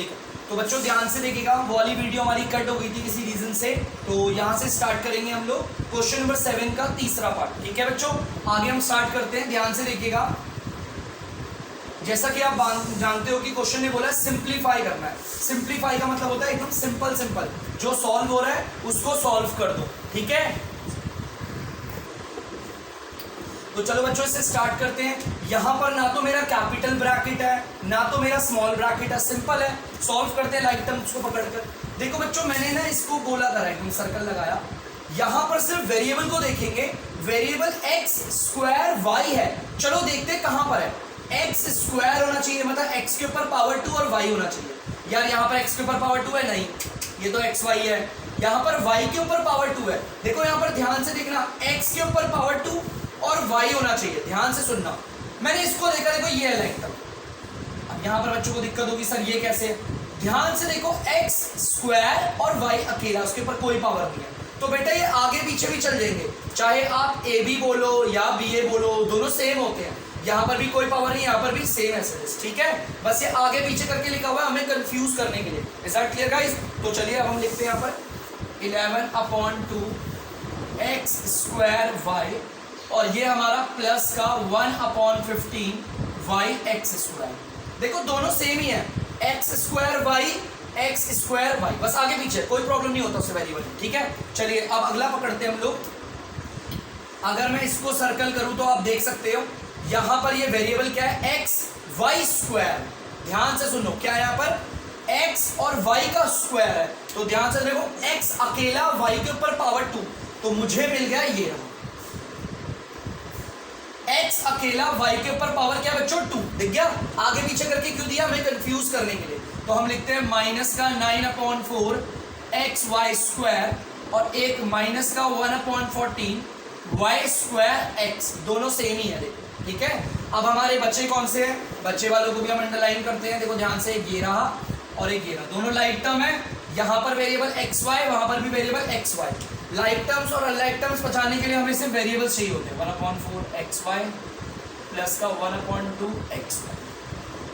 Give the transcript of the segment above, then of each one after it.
ठीक है, तो बच्चों ध्यान से देखिएगा, वो वाली वीडियो हमारी कट हो गई थी किसी रीजन से, तो यहाँ से स्टार्ट करेंगे हम लोग क्वेश्चन नंबर 7 का तीसरा पार्ट। ठीक है बच्चों, आगे हम स्टार्ट करते हैं, ध्यान से देखिएगा। जैसा कि आप जानते हो कि क्वेश्चन ने बोला सिंप्लीफाई करना है। सिंप्लीफाई का मतलब होता है एकदम सिंपल सिंपल, जो सॉल्व हो रहा है उसको सॉल्व कर दो। ठीक है, तो चलो बच्चों इससे स्टार्ट करते हैं। यहां पर ना तो मेरा कैपिटल ब्रैकेट है ना तो मेरा स्मॉल ब्रैकेट है, सिंपल है, सॉल्व करते हैं लाइक टर्म्स को पकड़कर। देखो बच्चों मैंने ना इसको गोला करा, एकदम सर्कल लगाया, यहां पर सिर्फ वेरिएबल को देखेंगे, वेरिएबल एक्स स्क्वायर वाई है। चलो देखते हैं कहां पर है, एक्स स्क्वायर होना चाहिए, मतलब एक्स के ऊपर पावर 2 और वाई होना चाहिए। यार यहाँ पर एक्स के ऊपर पावर 2 है, नहीं, ये तो एक्स वाई है। यहाँ पर वाई के ऊपर पावर 2 है। देखो यहाँ पर ध्यान से देखना, एक्स के ऊपर पावर 2 और वाई होना चाहिए, ध्यान से सुनना। मैंने इसको देखा, देखो ये है लाइक तक। अब यहाँ पर बच्चों को दिक्कत होगी, सर ये कैसे? ध्यान से देखो, एक्स स्क्वायर और वाई अकेला, उसके ऊपर कोई पावर नहीं है, तो बेटा ये आगे पीछे भी चल जाएंगे, चाहे आप ए बी बोलो या बी ए बोलो, दोनों सेम होते हैं। यहाँ पर भी कोई पावर नहीं, यहाँ पर भी सेम है, ठीक है, बस ये आगे पीछे करके लिखा हुआ है हमें कंफ्यूज करने के लिए। Is that clear guys? तो चलिए अब हम लिखते हैं यहाँ पर 11/2 एक्स स्क्वायर वाई, और ये हमारा प्लस का 1/15 वाई एक्स स्क्वायर। देखो दोनों सेम ही है, X square Y X square Y, बस आगे पीछे कोई प्रॉब्लम नहीं होता उससे वेरिएबल। ठीक है, चलिए अब अगला पकड़ते हैं हम लोग। अगर मैं इसको सर्कल करूं तो आप देख सकते हो यहां पर ये वेरिएबल क्या है, एक्स वाई स्क्वायर। ध्यान से सुनो, क्या है यहाँ पर, एक्स और वाई का स्क्वायर है, तो ध्यान से देखो, एक्स अकेला वाई के ऊपर पावर 2, तो मुझे मिल गया ये रहा, एक्स अकेला वाई के ऊपर पावर क्या बच्चों 2, दिख गया? आगे पीछे करके क्यों दिया, हमें कंफ्यूज करने के लिए। तो हम लिखते हैं माइनस का 9/4 एक्स वाई स्क्वायर, और एक माइनस का 1/14 वाई स्क्वायर एक्स, दोनों सेम ही है। देखो ठीक है, अब हमारे बच्चे कौन से हैं, बच्चे वालों को भी हम अंडरलाइन करते हैं। देखो ध्यान से, एक ये रहा और एक ये रहा, दोनों लाइक टर्म है, यहाँ पर वेरिएबल एक्स वाई, वहां पर भी variable X Y. Like terms और अनलाइक टर्म्स बचाने के लिए हमें सिर्फ वेरिएबल्स चाहिए होते हैं, 1/4 एक्स वाई प्लस का 1/2 एक्स वाई।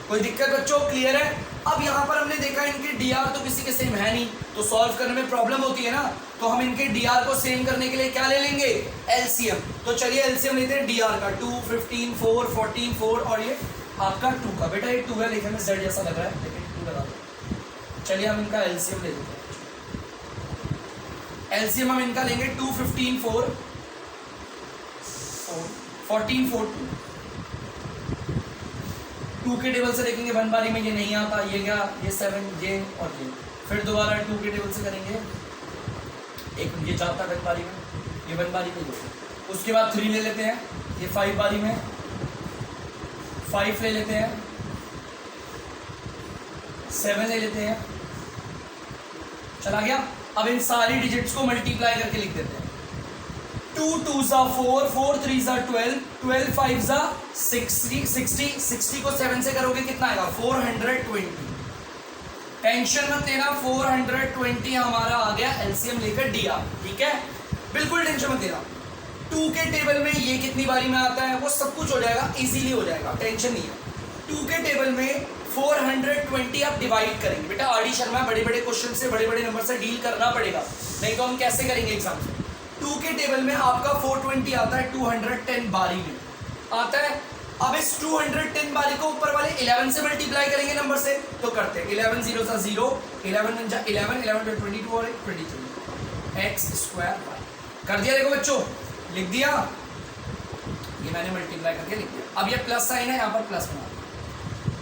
कोई दिक्कत बच्चों, क्लियर है? अब यहाँ पर हमने देखा इनके डी आर तो किसी के सेम है नहीं, तो सॉल्व करने में प्रॉब्लम होती है ना, तो हम इनके डी आर को सेम करने के लिए क्या ले लेंगे, एलसीएम। तो चलिए एलसीएम लेते हैं डी आर का, 2, 15, 4, 14, 4 और ये आपका 2 का। बेटा ये 2 है, देखने में जेड जैसा लग रहा है लेकिन 2 लगा दो। चलिए हम इनका एलसीएम ले लेते हैं। एलसीएम हम इनका लेंगे 2, 15, 4, 14, 4, 2 के टेबल से देखेंगे 1 बारी में ये नहीं आता, ये क्या, ये 7, ये और ये, फिर दोबारा 2 के टेबल से करेंगे, एक ये जाता है 1 बारी में, ये 1 बारी में ये, उसके बाद 3 ले लेते हैं, ये 5 बारी में, 5 ले लेते हैं, 7 ले लेते हैं, चला गया। अब इन सारी डिजिट्स को मल्टीप्लाई करके लिख देते हैं, 2 2s are 4, 4 3s are 12, 12 5s are 60, 60 को 7 से करोगे कितना आएगा, 420। टेंशन मत लेना, 420 हमारा आ गया एलसीएम लेकर डीआर। ठीक है, बिल्कुल टेंशन मत लेना। 2 के टेबल में ये कितनी बारी में आता है, वो सब कुछ हो जाएगा, इजीली हो जाएगा, टेंशन नहीं है। 2 के टेबल में 420 आप डिवाइड करेंगे। बेटा आर डी शर्मा, बड़े बड़े क्वेश्चन से, बड़े बड़े नंबर से डील करना पड़ेगा, नहीं तो हम कैसे करेंगे एग्जाम में। 2 के टेबल में आपका 420 आता है, 210 बारी में आता है। अब इस 210 बारी को ऊपर वाले 11 से मल्टीप्लाई करेंगे नंबर से, तो करते हैं 11 0 सा 0, 11 1 जा 11, 11 22 और 23 एक्स स्क्वायर वाई। कर दिया, देखो बच्चों लिख दिया, ये मैंने मल्टीप्लाई करके लिख दिया। अब ये प्लस साइन है, यहाँ पर प्लस बना।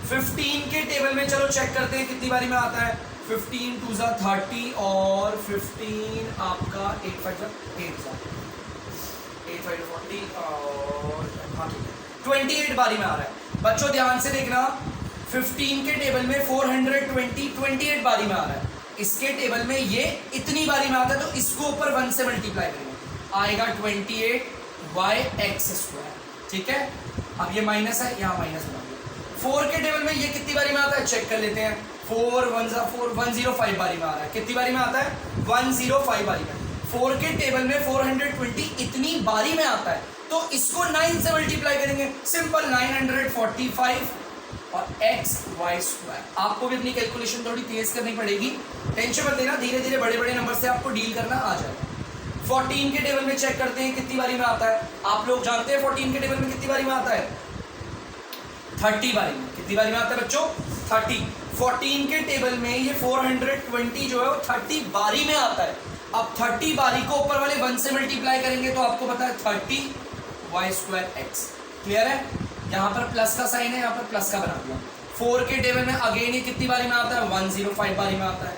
15 के टेबल में चलो चेक करते हैं कितनी बारी में आता है, 15 2 जा 30 और 15 आपका 8 5 जा 8 जा 8 5 40 और हाँ ठीक है 28 बारी में आ रहा है। बच्चों ध्यान से देखना, 15 के टेबल में 420 28 बारी में आ रहा है, इसके टेबल में ये इतनी बारी में आता है, तो इसको ऊपर 1 से मल्टीप्लाई करेंगे, आएगा 28 वाई एक्स स्क्वायर। ठीक है, अब ये माइनस है, यहाँ माइनस बना दिया। 4 के टेबल में ये कितनी बारी में आता है, चेक कर लेते हैं, 4 1 जा 4 105 बारी में आ रहा है। कितनी बारी में आता है, 105 बारी में। 4 के टेबल में 420 इतनी बारी में आता है, तो इसको 9 से मल्टीप्लाई करेंगे, सिंपल 945 और एक्स वाई स्क्वायर। आपको भी अपनी कैलकुलेशन थोड़ी तेज करनी पड़ेगी, टेंशन मत लेना, धीरे धीरे बड़े बड़े नंबर से आपको डील करना आ जाएगा। 14 के टेबल में चेक करते हैं कितनी बारी में आता है। आप लोग जानते हैं 14 के टेबल में कितनी बारी में आता है? 30 बारी में। कितनी बारी में आता है बच्चों? 30। 14 के टेबल में ये 420 जो है वो 30 बारी में आता है। अब 30 बारी को ऊपर वाले 1 से मल्टीप्लाई करेंगे तो आपको पता है 30 वाई स्क्वायर एक्स। क्लियर है? यहाँ पर प्लस का साइन है, यहाँ पर प्लस का बना दिया। 4 के टेबल में अगेन ये कितनी बारी में आता है? 105 बारी में आता है।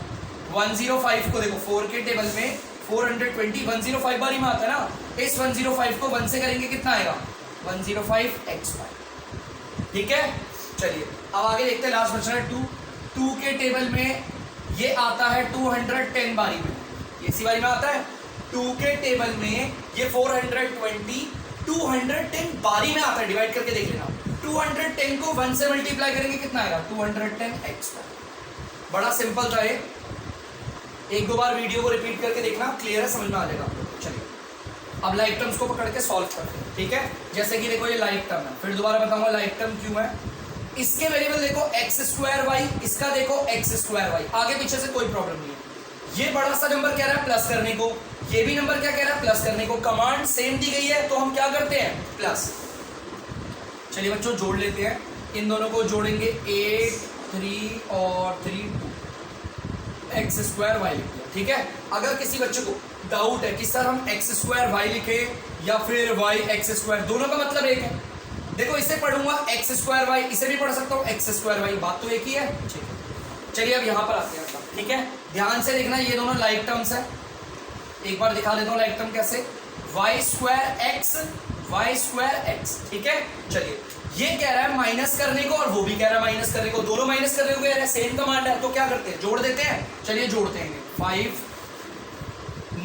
105 को देखो 4 के टेबल में 420 105 बारी में आता है ना, इस 105 को 1 से करेंगे कितना आएगा? 105 एक्स वाई। ठीक है, चलिए अब आगे देखते हैं। लास्ट बचा है 2 के टेबल में ये आता है 210 बारी में, ये इसी बारी में आता है। 2 के टेबल में ये 420 210 बारी में आता है। डिवाइड करके देख लेना, 210 को 1 से मल्टीप्लाई करेंगे कितना आएगा? 210 एक्स वाई। बड़ा सिंपल था ये, एक दो बार वीडियो को रिपीट करके देखना, क्लियर है, समझ में आ जाएगा आप लोग। चलिए अब लाइक टर्म्स को पकड़ के सॉल्व करते हैं। ठीक है, जैसे कि देखो ये लाइक टर्म है, फिर दोबारा बताऊंगा लाइक टर्म क्यों है। इसके वेरिएबल देखो एक्स स्क्वायर वाई, इसका देखो एक्स स्क्वायर वाई, आगे पीछे से कोई प्रॉब्लम नहीं है। ये बड़ा सा नंबर कह रहा है प्लस करने को, ये भी नंबर क्या कह रहा है? प्लस करने को। कमांड सेम दी गई है तो हम क्या करते हैं? प्लस। चलिए बच्चों जोड़ लेते हैं, इन दोनों को जोड़ेंगे 8 3 और 3 2 एक्स स्क्वायर वाई लिख दिया। ठीक है, अगर किसी बच्चे को डाउट है कि सर हम एक्स स्क्वायर वाई लिखे या फिर वाई एक्स स्क्वायर, दोनों का मतलब एक है। देखो इसे पढ़ूंगा एक्स स्क्वायर वाई, इसे भी पढ़ सकता हूँ एक्स स्क्वायर वाई, बात तो एक ही है। ठीक है, चलिए अब यहाँ पर आते हैं। ठीक है, ध्यान से देखना, ये दोनों लाइक टर्म्स है। एक बार दिखा देता हूँ लाइक टर्म कैसे, Y square X Y square X. ठीक है, चलिए ये कह रहा है माइनस करने को और वो भी कह रहा है माइनस करने को, दोनों माइनस करने को कह रहे हैं, सेम कमांड है तो क्या करते हैं? जोड़ देते हैं। चलिए जोड़ते हैं, 5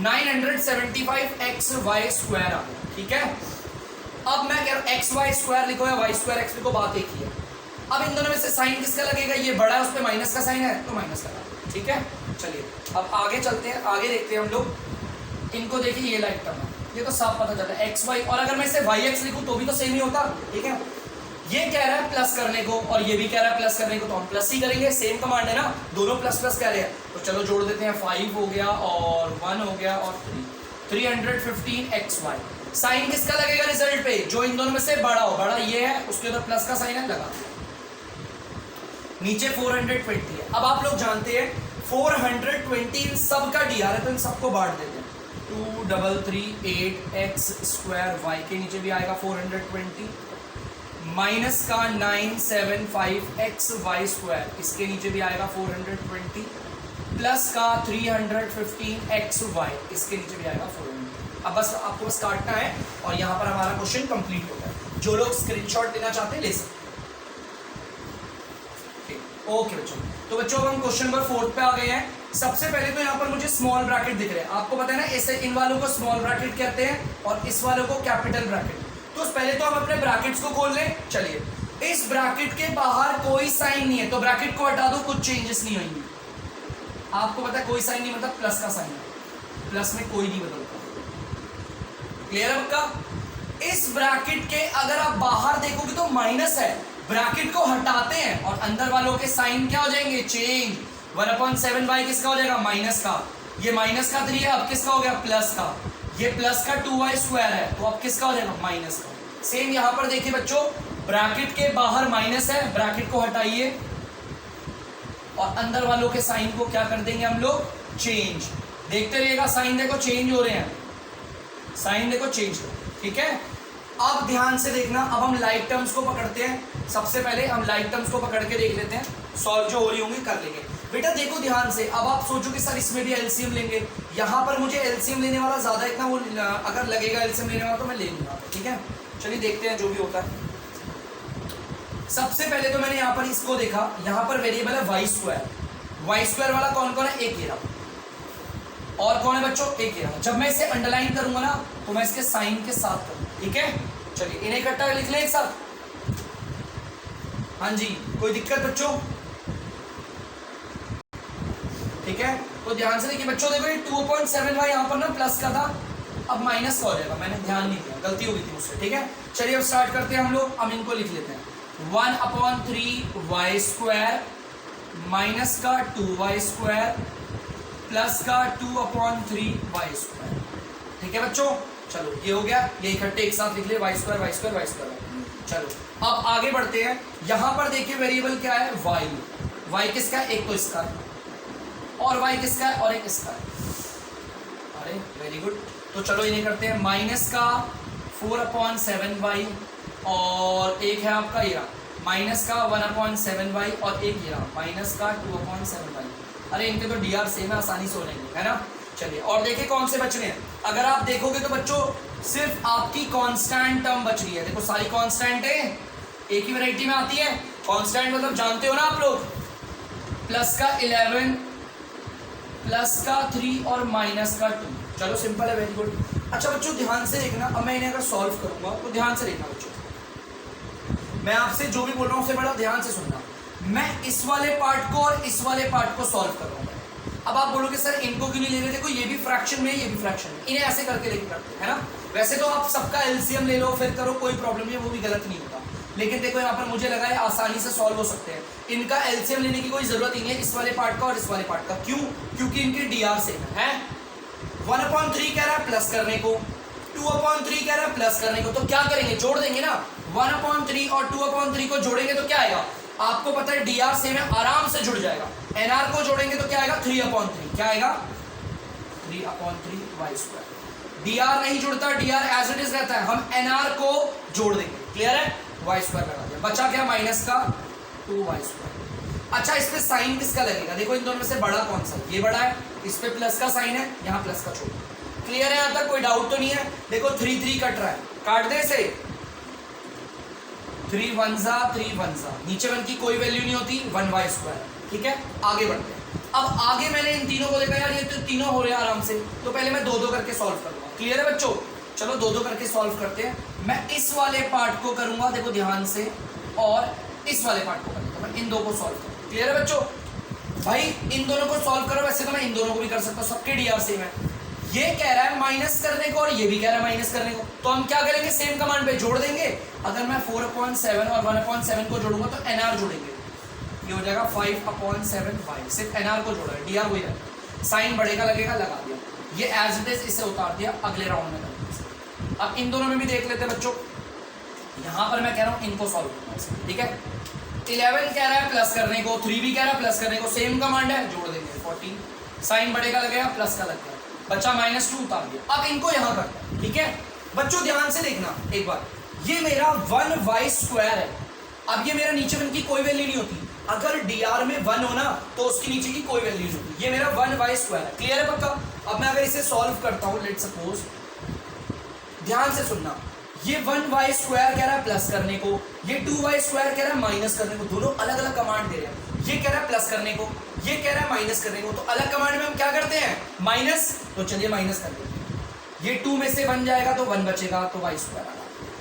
975 एक्स वाई स्क्वायर आ गया। ठीक है, अब मैं कह रहा हूँ एक्स वाई स्क्वायर लिखो या वाई स्क्वायर एक्स लिखो, बात एक ही है। अब इन दोनों में से साइन किसका लगेगा? ये बड़ा है, उस पर माइनस का साइन है तो माइनस का। ठीक है, चलिए अब आगे चलते हैं, आगे देखते हैं हम लोग। इनको देखिए, ये लाइक टर्म है, ये तो साफ पता चलता है एक्स वाई, और अगर मैं इसे वाई एक्स लिखूं तो भी तो सेम ही होता। ठीक है, ये कह रहा है प्लस करने को और ये भी कह रहा है प्लस करने को, तो हम प्लस ही करेंगे, सेम कमांड है ना, दोनों प्लस प्लस कह रहे हैं। तो चलो जोड़ देते हैं, 5 हो गया और 1 हो गया और 315 एक्स वाई। साइन किसका लगेगा रिजल्ट पे? जो इन दोनों में से बड़ा हो, बड़ा ये है, उसके उधर प्लस का साइन है, लगा नीचे 420 है। अब आप लोग जानते हैं 420 सबका डी आर है, तो इन सबको बांट देते हैं। 2338 एक्स स्क्वायर वाई के नीचे भी आएगा 420, माइनस का 975 एक्स वाई स्क्वायर, इसके नीचे भी आएगा 420, प्लस का 315 एक्स वाई, इसके नीचे भी आएगा 400। अब बस आपको बस काटना है और यहाँ पर हमारा क्वेश्चन कंप्लीट होता है। जो लोग स्क्रीनशॉट लेना चाहते हैं ले सकते हैं। ओके बच्चों, तो बच्चों अब हम क्वेश्चन नंबर 4 पे आ गए हैं। सबसे पहले तो यहाँ पर मुझे स्मॉल ब्रैकेट दिख रहे हैं, आपको पता है ना, ऐसे इन वालों को स्मॉल ब्रैकेट कहते हैं और इस वालों को कैपिटल ब्रैकेट। तो पहले तो हम अपने ब्रैकेट्स को खोल लें। चलिए, इस ब्रैकेट के बाहर कोई साइन नहीं है तो ब्रैकेट को हटा दो, कुछ चेंजेस नहीं होंगी। आपको पता है कोई साइन नहीं मतलब प्लस का साइन है, प्लस में कोई नहीं बदलता। क्लियर है आपका? इस ब्रैकेट के अगर आप बाहर देखोगे तो माइनस है, ब्रैकेट को हटाते हैं और अंदर वालों के साइन क्या हो जाएंगे? चेंज। 1/7 बाई किसका हो जाएगा? माइनस का। ये माइनस का 3 है, अब किसका हो गया? प्लस का। ये प्लस का 2y स्क्वायर है तो अब किसका हो जाएगा? माइनस का। सेम यहाँ पर देखिए बच्चों, ब्रैकेट के बाहर माइनस है, ब्रैकेट को हटाइए और अंदर वालों के साइन को क्या कर देंगे हम लोग? चेंज। देखते रहिएगा, साइन देखो चेंज हो रहे हैं, साइन देखो चेंज। ठीक है, अब ध्यान से देखना, अब हम लाइक टर्म्स को पकड़ते हैं। सबसे पहले हम लाइक टर्म्स को पकड़ के देख लेते हैं, सॉल्व जो हो रही होंगी कर लेंगे। बेटा देखो ध्यान से, अब आप सोचो कि सर इसमें भी एलसीएम लेंगे, यहाँ पर मुझे एलसीएम लेने वाला ज्यादा इतना वो अगर लगेगा एलसीएम लेने वाला तो मैं ले लूंगा। ठीक है, चलिए देखते हैं जो भी होता है। सबसे पहले तो मैंने यहाँ पर इसको देखा, यहाँ पर वेरिएबल है वाई स्क्वायर। वाई स्क्वायर वाला कौन कौन है? एक ये रहा, और कौन है बच्चों? एक ये रहा। जब मैं इसे अंडरलाइन करूंगा ना तो मैं इसके साइन के साथ करूंगा। ठीक है, चलिए इन्हें इकट्ठा लिख लें एक साथ। हाँ जी, कोई दिक्कत बच्चों? ठीक है, तो ध्यान से देखिए बच्चों, देखो ये 2.7 यहाँ पर ना प्लस का था, अब माइनस का हो जाएगा, मैंने ध्यान नहीं दिया, गलती हो गई थी मुझसे। ठीक है, चलिए अब स्टार्ट करते हैं हम लोग। अब इनको लिख लेते हैं, 1/3y² माइनस का 2y² प्लस का 2/3y²। ठीक है बच्चों, चलो ये हो गया, ये इकट्ठे एक साथ लिख ले, y²। चलो अब आगे बढ़ते हैं। यहां पर देखिए वेरिएबल क्या है, y किसका है, एक तो इसका है, और y किसका है, और एक इसका है। अरे वेरी गुड, तो चलो इन्हें करते हैं। माइनस का 4/7y और एक है आपका ये माइनस का 1/7y और एक ये माइनस का 2/7y। अरे इनके तो डी आर सेम है, आसानी से हो जाएंगे, है ना। चलिए और देखिए कौन से बच रहे हैं। अगर आप देखोगे तो बच्चों सिर्फ आपकी कांस्टेंट टर्म बच रही है। देखो सारी कांस्टेंट है, एक ही वैरायटी में आती है। कांस्टेंट मतलब जानते हो ना आप लोग, प्लस का 11 प्लस का 3 और माइनस का 2। चलो सिंपल है, वेरी गुड। अच्छा बच्चों ध्यान से देखना, अब मैं इन्हें अगर सॉल्व करूंगा तो ध्यान से देखना बच्चों, मैं आपसे जो भी बोल रहा हूँ उसे बड़ा ध्यान से सुनना। मैं इस वाले पार्ट को और इस वाले पार्ट को सॉल्व कर रहा हूँ। अब आप बोलोगे सर इनको क्यों नहीं ले रहे, देखो ये भी फ्रैक्शन में है, ये भी फ्रैक्शन में, इन्हें ऐसे करके लेके करते हैं, है ना। वैसे तो आप सबका एलसीएम ले लो फिर करो, कोई प्रॉब्लम नहीं है, वो भी गलत नहीं होता। लेकिन देखो यहाँ पर मुझे लगा है आसानी से सॉल्व हो सकते हैं। इनका एलसीएम लेने की कोई जरूरत ही नहीं है, इस वाले पार्ट का और इस वाले पार्ट का। क्यों? क्योंकि इनके डीआर सेम है। 1/3 कह रहा है प्लस करने को, 2/3 कह रहा है प्लस करने को, तो क्या करेंगे, जोड़ देंगे ना। 1/3 और 2/3 को जोड़ेंगे तो क्या आएगा, आपको पता है डीआर सेम है, आराम से जुड़ जाएगा। एनआर को जोड़ेंगे तो क्या आएगा, 3/3, क्या आएगा 3/3y²। डीआर नहीं जुड़ता, डीआर एज इट इज रहता है, हम एनआर को जोड़ देंगे। क्लियर है, y² लगा दिया, बचा क्या माइनस का 2y²। अच्छा इस पे साइन किसका लगेगा, देखो इन दोनों में से बड़ा कौन सा है, ये बड़ा है, इस पे प्लस का साइन है, यहाँ प्लस का छोटा। क्लियर है, यहाँ तक कोई डाउट तो नहीं है। देखो 3 कट रहा है, काट दे इसे, 3 1 जा, नीचे 1 की कोई वैल्यू नहीं होती, 1y²। ठीक है, आगे बढ़ते हैं। अब आगे मैंने इन तीनों को देखा यार ये तो तीनों हो रहे हैं आराम से, तो पहले मैं 2-2 करके सॉल्व करूंगा। क्लियर है बच्चों, चलो 2-2 करके सॉल्व करते हैं। मैं इस वाले पार्ट को करूंगा, देखो ध्यान से, और इस वाले पार्ट को करूंगा, मैं इन दो को सॉल्व करूंगा। क्लियर है बच्चों, भाई इन दोनों को सॉल्व करो, वैसे तो मैं इन दोनों को भी कर सकता हूँ, सबके डीआर सेम है। ये कह रहा है माइनस करने को और ये भी कह रहा है माइनस करने को, तो हम क्या करेंगे, सेम कमांड पे जोड़ देंगे। अगर मैं 4/7 और 1/7 को जोड़ूंगा तो एनआर जोड़ेंगे, ये हो जाएगा 5/7y, सिर्फ एनआर को जोड़ा है, डीआर वही है, साइन बढ़ेगा लगेगा, लगा दिया, ये एज इट इज इसे उतार दिया, अगले राउंड में करते। अब इन दोनों में भी देख लेते हैं बच्चों, यहां पर मैं कह रहा हूं इनको सॉल्व करना, ठीक है। 11 कह रहा है प्लस करने को, 3 भी कह रहा है प्लस करने को, सेम कमांड है, जोड़ देंगे 14, साइन बढ़ेगा लगेगा, प्लस का लगेगा, बच्चा -2 उतार दिया। अब इनको यहां करते हैं, ठीक है बच्चों, ध्यान से देखना एक बार, ये मेरा 1y² है। अब ये मेरा नीचे 1 की कोई वैल्यू नहीं होती, अगर डीआर में 1 हो ना तो उसकी नीचे की कोई वैल्यू नहीं होती, ये मेरा 1y² है। क्लियर है पक्का। अब मैं अगर इसे सॉल्व करता हूं, लेट सपोज, ध्यान से सुनना, ये 1y² कह रहा है प्लस करने को, ये 2y² कह रहा है माइनस करने को, दोनों अलग अलग कमांड दे रहे हैं। ये कह रहा है प्लस करने को, ये कह रहा है माइनस करने को, तो अलग कमांड में हम क्या करते हैं, माइनस, तो चलिए माइनस कर देते हैं। ये 2 में से 1 जाएगा तो 1 बचेगा, तो y² आएगा।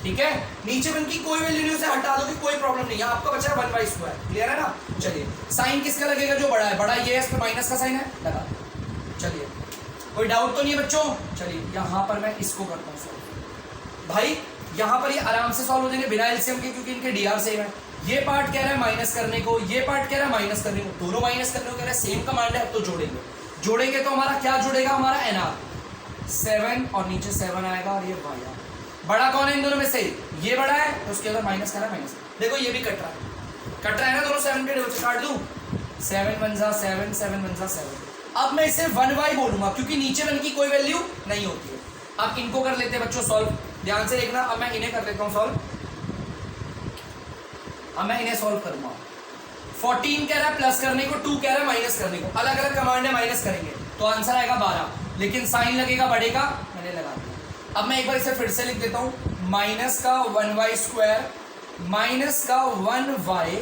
ठीक है, नीचे 1 की कोई वैल्यू नहीं, उसे हटा दोगे कोई प्रॉब्लम नहीं है, आपका बचा 1y²। क्लियर है ना। चलिए साइन किसका लगेगा, जो बड़ा है, बड़ा ये है, इस पे माइनस का साइन है, लगा। चलिए कोई डाउट तो नहीं है बच्चों। चलिए यहां पर मैं इसको करता हूं सॉल्व, भाई यहां पर ये आराम से सॉल्व हो जाएंगे बिना एलसीएम के, क्योंकि इनके डीआर सेम है। ये पार्ट कह रहा है माइनस करने को, ये पार्ट कह रहा है माइनस करने को, दोनों माइनस करने को कह रहा है, सेम कमांड है, तो जोड़ेंगे। जोड़ेंगे तो हमारा क्या जुड़ेगा, हमारा एनआर 7 और नीचे 7 आएगा, और ये y आएगा। बड़ा कौन है इन दोनों में से, ये बड़ा है, तो उसके अंदर माइनस करा माइनस, देखो ये भी कट रहा है ना, दोनों 7 के डबल से काट दूं, 7 1 जा 7, 7 1 जा 7। अब मैं इसे 1y बोलूंगा क्योंकि नीचे 1 की कोई वैल्यू नहीं होती है। अब इनको कर लेते हैं बच्चों सॉल्व, ध्यान से देखना। अब मैं इन्हें कर लेता हूं सॉल्व, अब मैं इन्हें सॉल्व करूंगा। 14 कह रहा है प्लस करने को, 2 कह रहा है माइनस करने को, अलग अलग कमांड है, माइनस करेंगे तो आंसर आएगा 12, लेकिन साइन लगेगा बढ़ेगा, मैंने लगा दिया। अब मैं एक बार इसे फिर से लिख देता हूं, माइनस का 1y² माइनस का 1y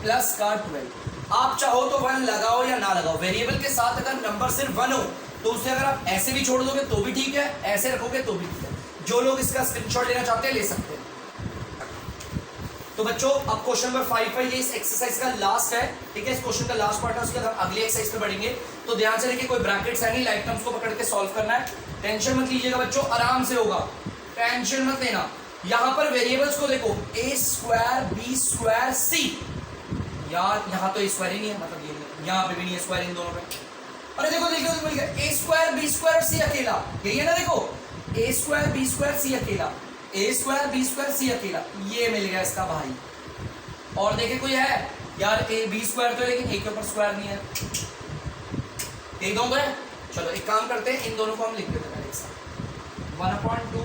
प्लस का 12। आप चाहो तो 1 लगाओ या ना लगाओ, वेरिएबल के साथ अगर नंबर सिर्फ 1 हो तो उसे अगर आप ऐसे भी छोड़ दोगे तो भी ठीक है, ऐसे रखोगे तो भी ठीक है। जो लोग इसका स्क्रीनशॉट लेना चाहते हैं ले सकते हैं। तो बच्चों अब क्वेश्चन नंबर 5 है, ये इस एक्सरसाइज का लास्ट है, ठीक है, इस क्वेश्चन का लास्ट पार्ट है, उसके बाद अगली एक्सरसाइज पे बढ़ेंगे। तो ध्यान से देखिए, कोई ब्रैकेट्स है नहीं, लाइक टर्म्स को पकड़ के सॉल्व करना है, टेंशन मत लीजिएगा बच्चों, आराम से होगा, टेंशन मत लेना। यहां पर वेरिएबल्स को देखो, ए स्क्वायर बी स्क्वायर सी, यार यहां तो ए स्क्वायर ही नहीं है, मतलब ये नहीं, यहां पे भी नहीं है स्क्वायर इन दोनों पे। अरे देखो देखो मिल गया, ए स्क्वायर बी स्क्वायर और सी अकेला, यही है ना, देखो ए स्क्वायर बी स्क्वायर सी अकेला, ए स्क्वायर बी स्क्वायर सी अकेला, ये मिल गया इसका भाई। और देखे कोई है यार, ए बी स्क्वायर तो, लेकिन ए के ऊपर स्क्वायर नहीं है, एक दोनों है। चलो एक काम करते हैं, इन दोनों को हम लिख देते हैं एक साथ, 1/2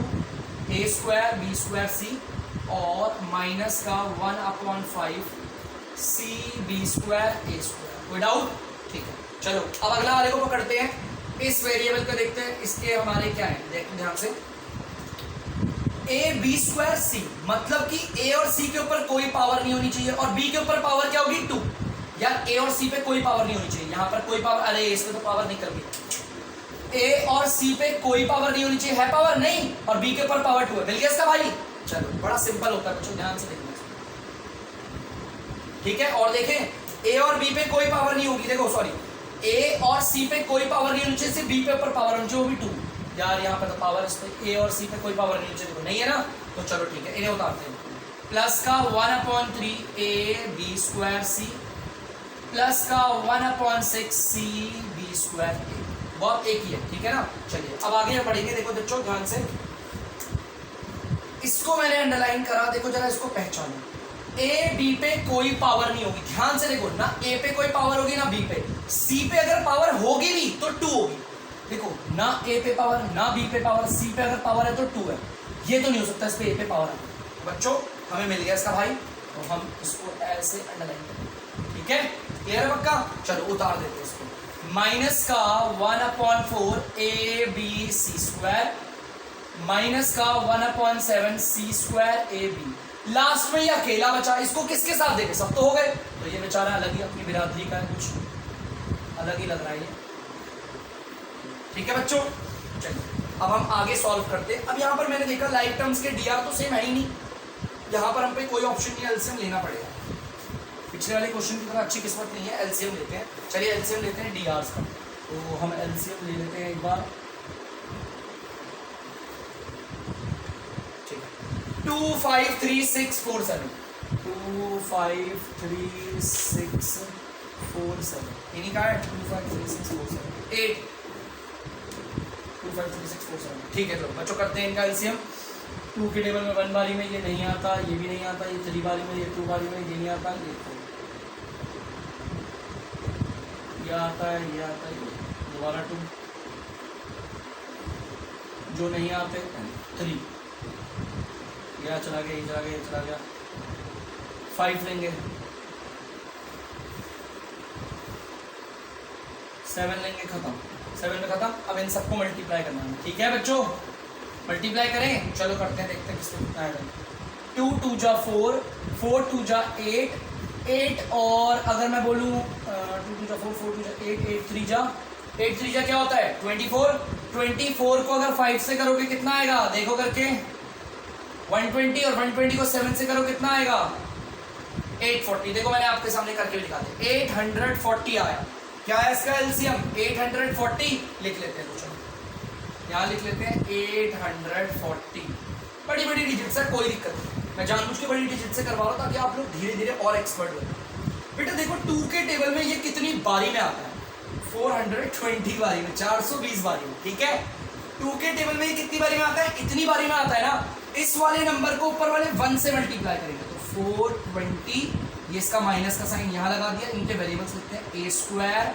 ए स्क्वायर बी स्क्वायर सी और माइनस का 1/5 सी बी स्क्वायर ए स्क्वायर। कोई डाउट? ठीक है, चलो अब अगला वाले को पकड़ते हैं, इस वेरिएबल को देखते हैं, इसके हमारे क्या है, देखते ध्यान से। ए बी स्क्वायर सी, मतलब कि ए और सी के ऊपर कोई पावर नहीं होनी चाहिए, और बी के ऊपर पावर क्या होगी, 2। यार ए और सी पे कोई पावर नहीं होनी चाहिए, यहाँ पर कोई पावर, अरे इसमें तो पावर निकल गई, ए और सी पे कोई पावर नहीं होनी चाहिए, है पावर नहीं, और बी के ऊपर पावर 2 है, मिल गया इसका भाई। चलो बड़ा सिंपल होता है बच्चों, ध्यान से देखना, ठीक है। और देखें ए और बी पे कोई पावर नहीं होगी, देखो सॉरी, ए और सी पे कोई पावर नहीं होनी चाहिए, सिर्फ बी पे ऊपर पावर होनी चाहिए, वो भी 2। यार यहाँ पे तो पावर, इस पे ए और सी पे कोई पावर नहीं होनी चाहिए, नहीं है ना, तो चलो ठीक है, इन्हें उतारते हैं। प्लस का 1/3 A B square C plus का 1/6 सी बी स्क्वायर ए, बहुत एक ही है, ठीक है ना। चलिए अब आगे बढ़ेंगे, देखो बच्चों ध्यान से, इसको मैंने अंडरलाइन करा, देखो जरा इसको पहचानो, ए बी पे कोई पावर नहीं होगी, ध्यान से देखो, ना ए पे कोई पावर होगी ना बी पे, सी पे अगर पावर होगी भी तो 2 होगी, देखो ना ए पे पावर ना बी पे पावर, सी पे अगर पावर है तो 2 है, ये तो नहीं हो सकता इस पे ए पे पावर है। बच्चों हमें मिल गया इसका भाई, तो हम इसको ऐसे अंडरलाइन करें, ठीक है, क्लियर है पक्का। चलो उतार देते हैं इसको, माइनस का 1/4 A B C square minus का 1/7 C square A B, last में ये अकेला बचा, इसको किसके साथ देखे, सब तो हो गए, तो ये बेचारा अलग ही अपनी बिरादरी का है, कुछ अलग ही लग रहा है ये, ठीक है बच्चों। चलिए अब हम आगे सॉल्व करते हैं। अब यहाँ पर मैंने देखा लाइक टर्म्स के डीआर तो सेम है ही नहीं, यहाँ पर हम पे कोई ऑप्शन नहीं है, एलसीएम लेना पड़ेगा, पिछले वाले क्वेश्चन की तरह अच्छी किस्मत नहीं है, एलसीएम लेते हैं। चलिए एलसीएम लेते हैं डीआर्स का, तो हम एलसीएम ले लेते हैं एक बार, 2 5 3 6 4 7 2 5 3 6 4 7, इन्हीं का है 2 5 3 6 4 7 8 2 5 3 6 4 7, ठीक है। तो बच्चों करते हैं इनका एलसीएम। 2 के टेबल में 1 बारी में ये नहीं आता, ये भी नहीं आता, ये 3 बारी में, ये 2 बारी में, ये नहीं आता, ये आता है, ये आता है, दोबारा 2, जो नहीं आते 3, यह चला गया, ये चला गया, ये चला गया, 5 लेंगे, 7 लेंगे, खत्म, 7 में खत्म। अब इन सबको मल्टीप्लाई करना है, ठीक है बच्चों, मल्टीप्लाई करें, चलो करते हैं, देखते हैं किसको कितना आएगा। 2 2 जा 4 4 2 जा 8 8, और अगर मैं बोलूँ 2 2 जा 4 4 2 जा 8 8 3 जा क्या होता है 24 24 को अगर 5 से करोगे कितना आएगा, देखो करके 120, और 120 को 7 से करो कितना आएगा 840, देखो मैंने आपके सामने करके भी दिखा दिया, 840 आया। क्या है इसका एलसीएम 840, लिख लेते हैं, चलो यहाँ लिख लेते हैं 840, बड़ी बड़ी डिजिट है, कोई दिक्कत नहीं, मैं जानबूझ के बड़ी डिजिट से करवा रहा हूँ ताकि आप लोग धीरे धीरे और एक्सपर्ट हो। बेटा देखो 2 के टेबल में ये कितनी बारी में आता है, 420 बारी में, 420 बारी में, ठीक है। 2 के टेबल में ये कितनी बारी में आता है, इतनी बारी में आता है ना। इस वाले नंबर को ऊपर वाले 1 से मल्टीप्लाई करेंगे तो 420, ये इसका माइनस का साइन यहाँ लगा दिया, इनके वेरिएबल्स लिखते हैं ए स्क्वायर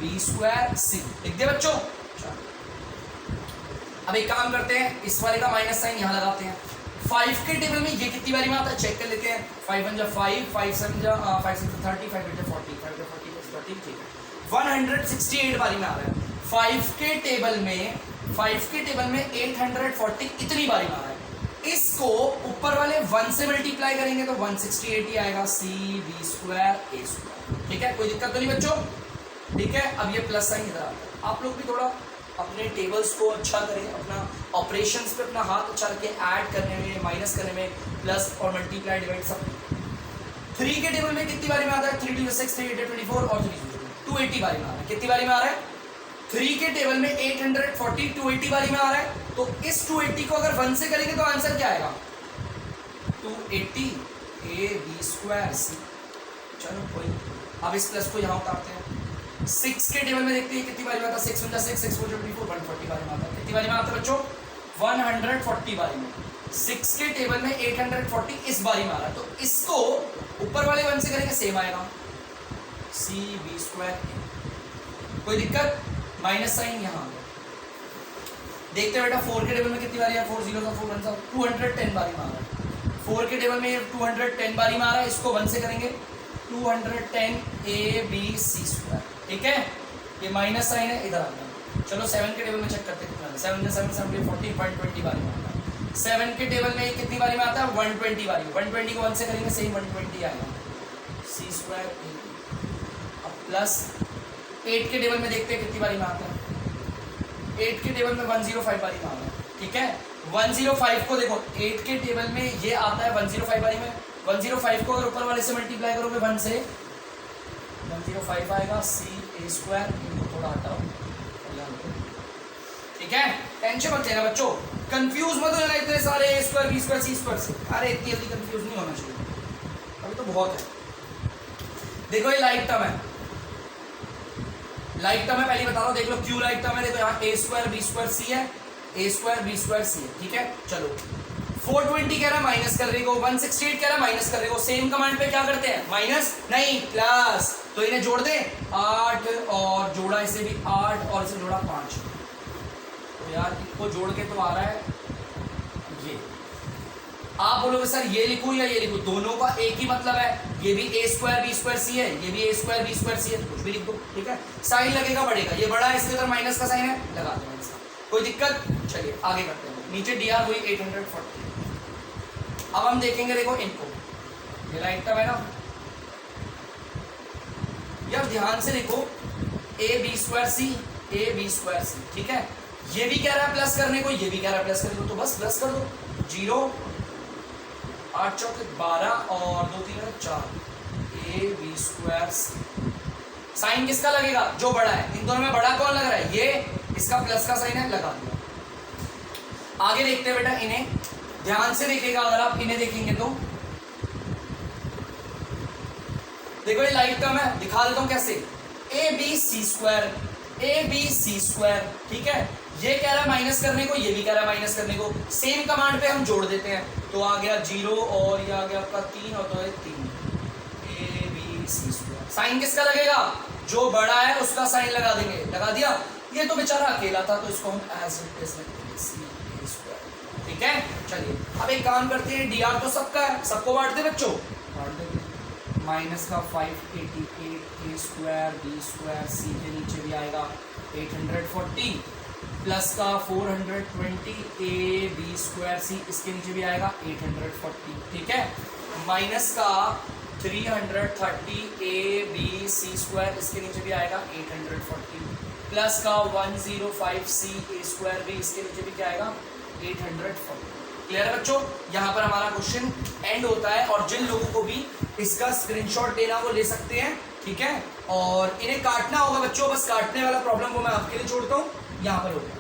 बी स्क्वायर सी, लिख दिया बच्चों। अब एक काम करते हैं, इस वाले का माइनस साइन यहाँ लगाते हैं। 5 के टेबल में ये कितनी बारी में आता है चेक कर लेते हैं, 5 1 जा 5 5 7 जा 5 6 30 5 8 जा 40 5 जा 40 plus 30, ठीक है 168 बारी में आ रहा है। 5 के टेबल में 840 इतनी बारी में आ रहा है। इसको ऊपर वाले 1 से मल्टीप्लाई करेंगे तो 168 ही आएगा, सी बी स्क्वायर ए स्क्वायर, ठीक है, कोई दिक्कत तो नहीं बच्चों, ठीक है। अब ये प्लस साइन इधर आता है, आप लोग भी थोड़ा अपने टेबल्स को अच्छा करें, अपना ऑपरेशंस पे अपना हाथ अच्छा रखें, ऐड करने में, माइनस करने में, प्लस और मल्टीप्लाई डिवाइड सब। 3 के टेबल में कितनी बारी में आता है 3 2 6 3 8 24 और 3 280 बारी में आ रहा है। कितनी बारी में आ रहा है 3 के टेबल में 840 280 बारी में आ रहा है। तो इस 280 को अगर 1 से करेंगे तो आंसर क्या आएगा 280 AB²C। चलो कोई, अब इस प्लस को यहाँ उतारते हैं। 6 के टेबल में देखते हैं कितनी बारी में आता है। 6 × 6 6 4 24 140 बारी में आता है। कितनी बारी में आता है बच्चों? 140 बारी में। 6 के टेबल में 840 इस बारी में आ रहा है, तो इसको ऊपर वाले 1 से करेंगे सेम आएगा, CB²A। कोई दिक्कत? माइनस साइन यहाँ आ गया। देखते हैं बेटा 4 के टेबल में कितनी बारी है? 4 0 4 1 210 बारी में आ रहा है। 4 के टेबल में 210 बारी में आ रहा है, इसको 1 से करेंगे 210 AB²। ठीक है, ये माइनस साइन है, इधर आ गया। चलो 7 के टेबल में चेक करते हैं कितना है। 7 7 7 40 120 बारी में आता है। 7 के टेबल में कितनी बारी में आता है? 120 बारी। 120 को 1 से करेंगे सेम 120 आएगा, C²A। अब प्लस 8 के टेबल में देखते हैं कितनी बारी में आता है। 8 के टेबल में 105 बारी में आता है। ठीक है, 105 को देखो 8 के टेबल में ये आता है 105 बारी में। 105 को अगर ऊपर वाले से मल्टीप्लाई करोगे 1 से, 105 आएगा, CA²। इनको थोड़ा हटाओ, ठीक है। टेंशन मत लेना बच्चों, कंफ्यूज मत होना इतने सारे A² B² C² से। अरे इतनी जल्दी कंफ्यूज नहीं होना चाहिए, अभी तो बहुत है। देखो ये लाइक टर्म है, लाइक टर्म है, पहले बता रहा हूं, देख लो क्यों लाइक टर्म है। देखो यहाँ A² B² C है, A² B² C है। ठीक है, चलो 420 कह रहा है माइनस कर रहे को, 168 कह रहा है माइनस कर रहे को। सेम कमांड पे क्या करते हैं? माइनस नहीं प्लस, तो इन्हें जोड़ दे 8 और जोड़ा इसे भी 8 और इसे जोड़ा 5। तो यार इनको जोड़ के तो आ रहा है ये। आप बोलोगे सर ये लिखूं या ये लिखूं? दोनों का एक ही मतलब है, ये भी A² B² C है, ये भी A² B² C है, कुछ भी लिख दो। ठीक है, साइन लगेगा बढ़ेगा, ये बड़ा है इसके अंदर माइनस का साइन है, लगा दो माइनस का, कोई दिक्कत? चलिए आगे करते हैं। नीचे DR हुई 840। अब हम देखेंगे, देखो इनको, ये राइट टर्म है ना यार, ध्यान से देखो AB² C AB² C। ठीक है, ये भी कह रहा है प्लस करने को, ये भी कह रहा है प्लस करने को, तो बस प्लस कर दो। 0 8 चौके 12 और 2 3 4 AB² C। साइन किसका लगेगा? जो बड़ा है। इन दोनों में बड़ा कौन लग रहा है? ये, इसका प्लस का साइन है, लगा दिया। आगे देखते हैं बेटा इन्हें, ध्यान से देखिएगा, अगर आप इन्हें देखेंगे तो देखो ये लाइक टर्म है, दिखा देता हूं कैसे। ABC²। ठीक है, ये कह रहा है माइनस करने को, ये भी कह रहा है माइनस करने को। सेम कमांड पे हम जोड़ देते हैं, तो आ गया 0 और ये आ गया आपका 3 और तो है 3, ABC²। साइन किसका लगेगा? जो बड़ा है उसका साइन लगा देंगे, लगा दिया। ये तो बेचारा अकेला था, तो इसको हम एज इट इज लिख देंगे, CA²। ठीक है, चलिए अब एक काम करते हैं, DR तो सबका है, सबको बांट दे बच्चों, बांट देंगे। माइनस का 588 A² B² C के नीचे भी आएगा 840, प्लस का 420 AB² C इसके नीचे भी आएगा 840। ठीक है, माइनस का 330 ABC² इसके नीचे भी आएगा 840, प्लस का 105 CA² भी इसके नीचे भी क्या आएगा 840। क्लियर है बच्चों? यहाँ पर हमारा क्वेश्चन एंड होता है, और जिन लोगों को भी इसका स्क्रीनशॉट लेना वो ले सकते हैं। ठीक है, और इन्हें काटना होगा बच्चों, बस काटने वाला प्रॉब्लम वो मैं आपके लिए छोड़ता हूँ, यहाँ पर होगा।